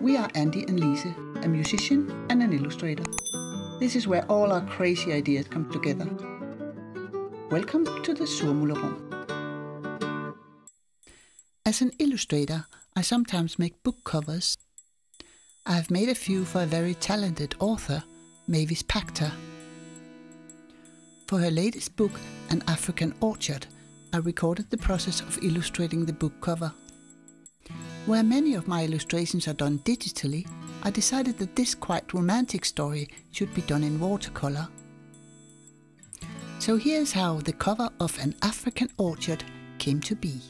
We are Andy and Lise, a musician and an illustrator. This is where all our crazy ideas come together. Welcome to the Surmulderrum. As an illustrator, I sometimes make book covers. I have made a few for a very talented author, Mavis Pachter. For her latest book, An African Orchard, I recorded the process of illustrating the book cover. Where many of my illustrations are done digitally, I decided that this quite romantic story should be done in watercolour. So here's how the cover of An African Orchard came to be.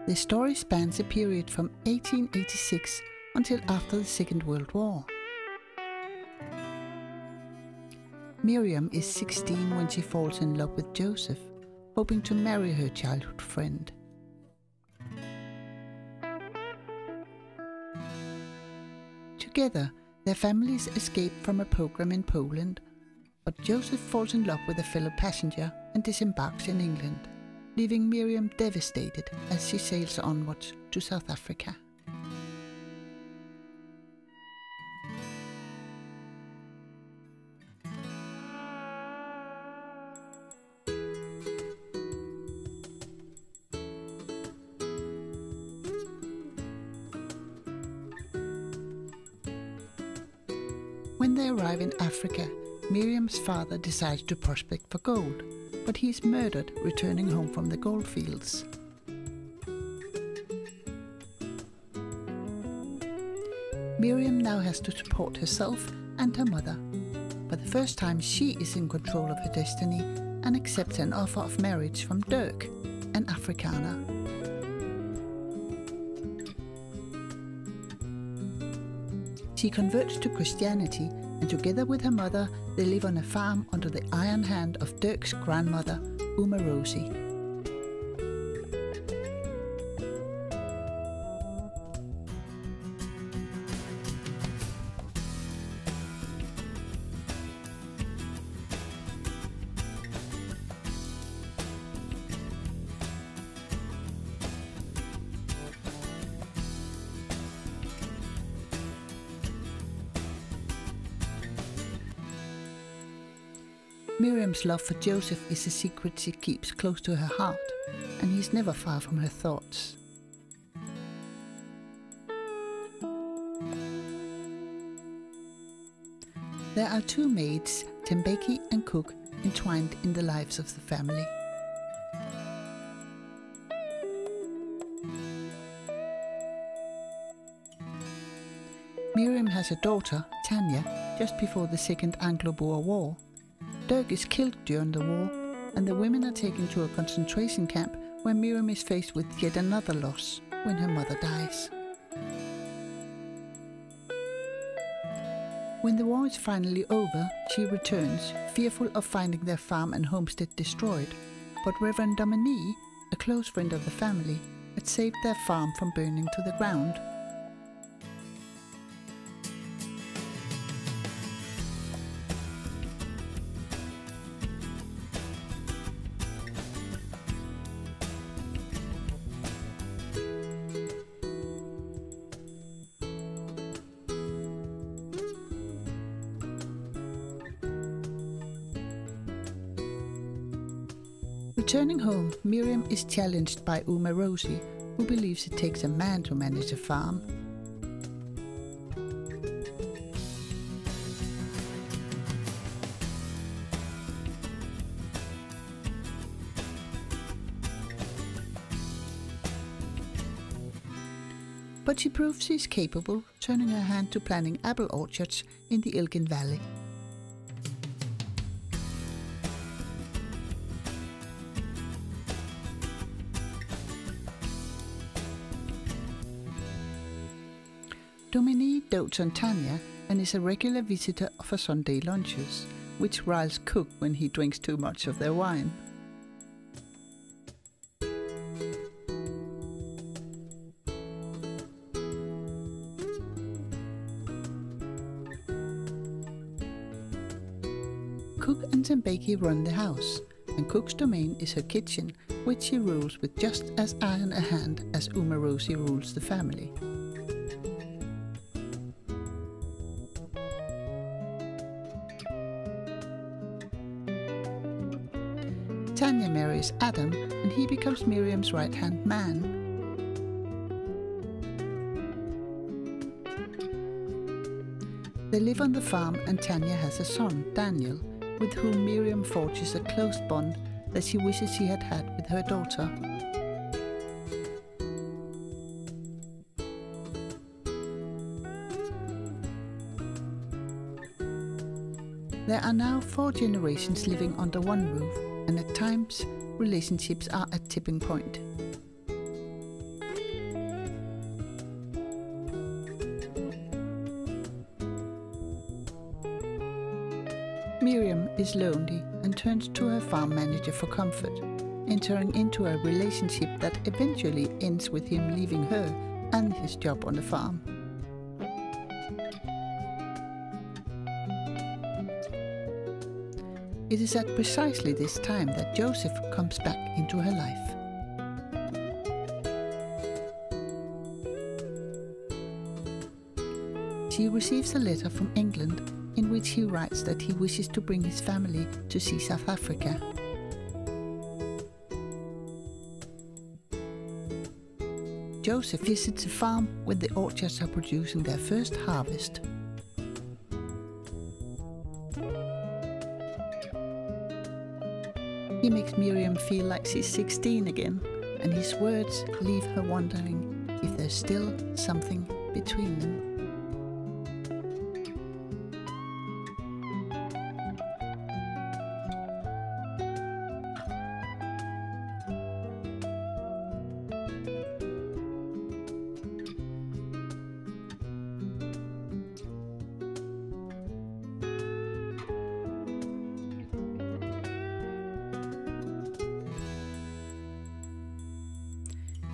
The story spans a period from 1886 until after the Second World War. Miriam is 16 when she falls in love with Joseph, hoping to marry her childhood friend. Together, their families escape from a program in Poland, but Joseph falls in love with a fellow passenger and disembarks in England, leaving Miriam devastated as she sails onwards to South Africa. When they arrive in Africa, Miriam's father decides to prospect for gold, but he is murdered returning home from the goldfields. Miriam now has to support herself and her mother. For the first time, she is in control of her destiny and accepts an offer of marriage from Dirk, an Afrikaner. She converts to Christianity, and together with her mother, they live on a farm under the iron hand of Dirk's grandmother, Uma Rosie. Miriam's love for Joseph is a secret she keeps close to her heart, and he's never far from her thoughts. There are two maids, Tembeki and Cook, entwined in the lives of the family. Miriam has a daughter, Tanya, just before the Second Anglo-Boer War. Dirk is killed during the war, and the women are taken to a concentration camp where Miriam is faced with yet another loss when her mother dies. When the war is finally over, she returns, fearful of finding their farm and homestead destroyed, but Reverend Dominique, a close friend of the family, had saved their farm from burning to the ground. Returning home, Miriam is challenged by Uma Rosie, who believes it takes a man to manage a farm. But she proves she is capable, turning her hand to planting apple orchards in the Elgin Valley. Dominique dotes on Tanya and is a regular visitor for Sunday lunches, which riles Cook when he drinks too much of their wine. Cook and Tembeki run the house, and Cook's domain is her kitchen, which she rules with just as iron a hand as Uma Rosie rules the family. Tanya marries Adam and he becomes Miriam's right-hand man. They live on the farm and Tanya has a son, Daniel, with whom Miriam forges a close bond that she wishes she had had with her daughter. There are now 4 generations living under one roof, and at times relationships are at tipping point. Miriam is lonely and turns to her farm manager for comfort, entering into a relationship that eventually ends with him leaving her and his job on the farm. It is at precisely this time that Joseph comes back into her life. She receives a letter from England in which he writes that he wishes to bring his family to see South Africa. Joseph visits a farm where the orchards are producing their first harvest. He makes Miriam feel like she's 16 again, and his words leave her wondering if there's still something between them.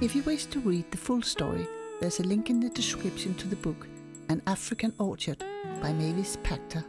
If you wish to read the full story, there's a link in the description to the book An African Orchard by Mavis Pachter.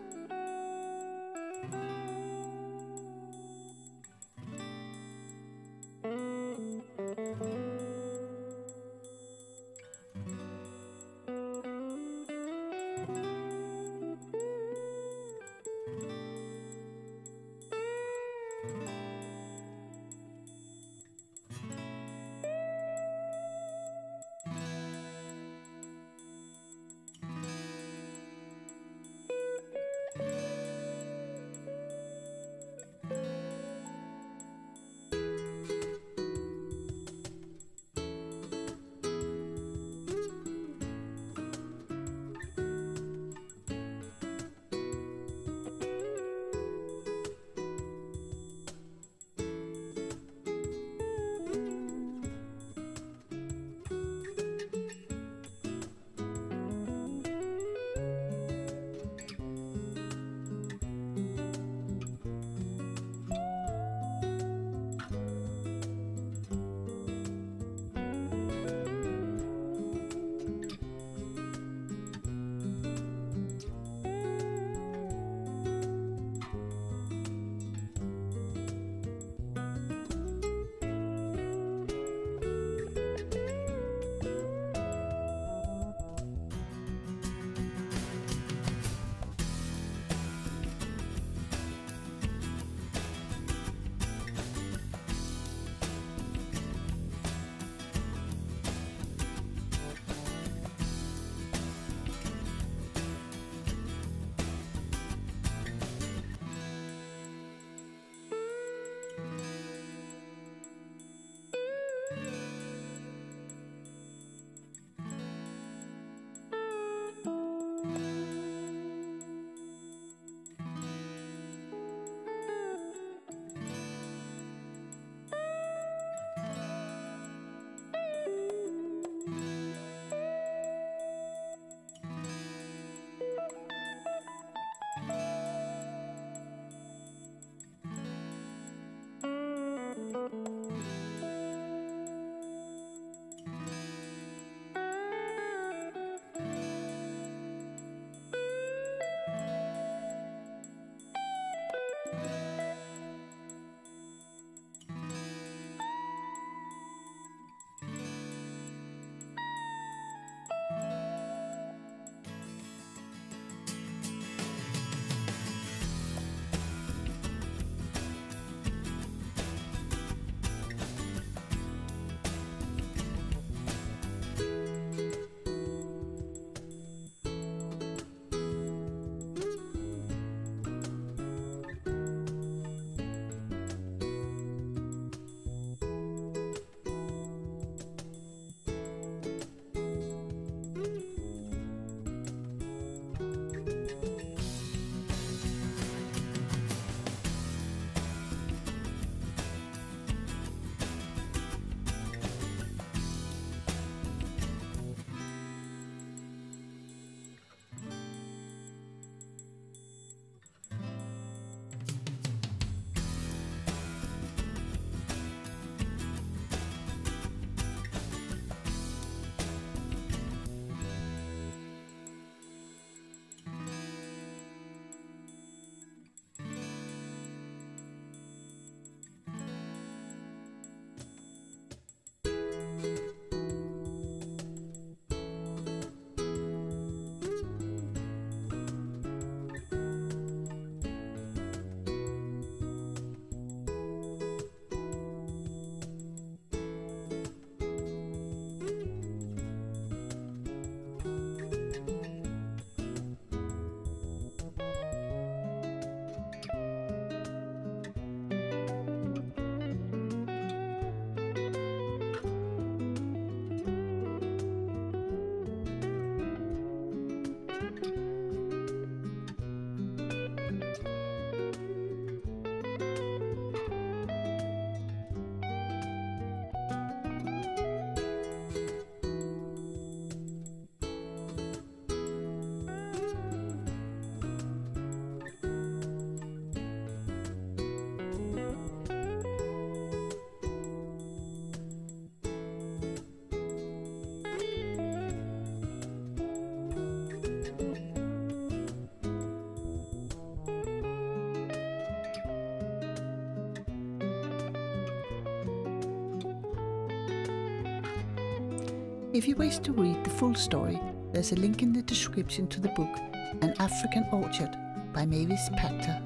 If you wish to read the full story, there's a link in the description to the book An African Orchard by Mavis Pachter.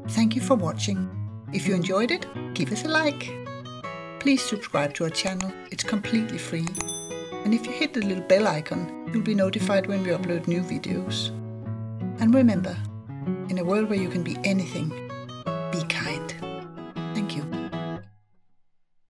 Thank you for watching. If you enjoyed it, give us a like. Please subscribe to our channel, it's completely free. And if you hit the little bell icon, you'll be notified when we upload new videos. And remember, in a world where you can be anything,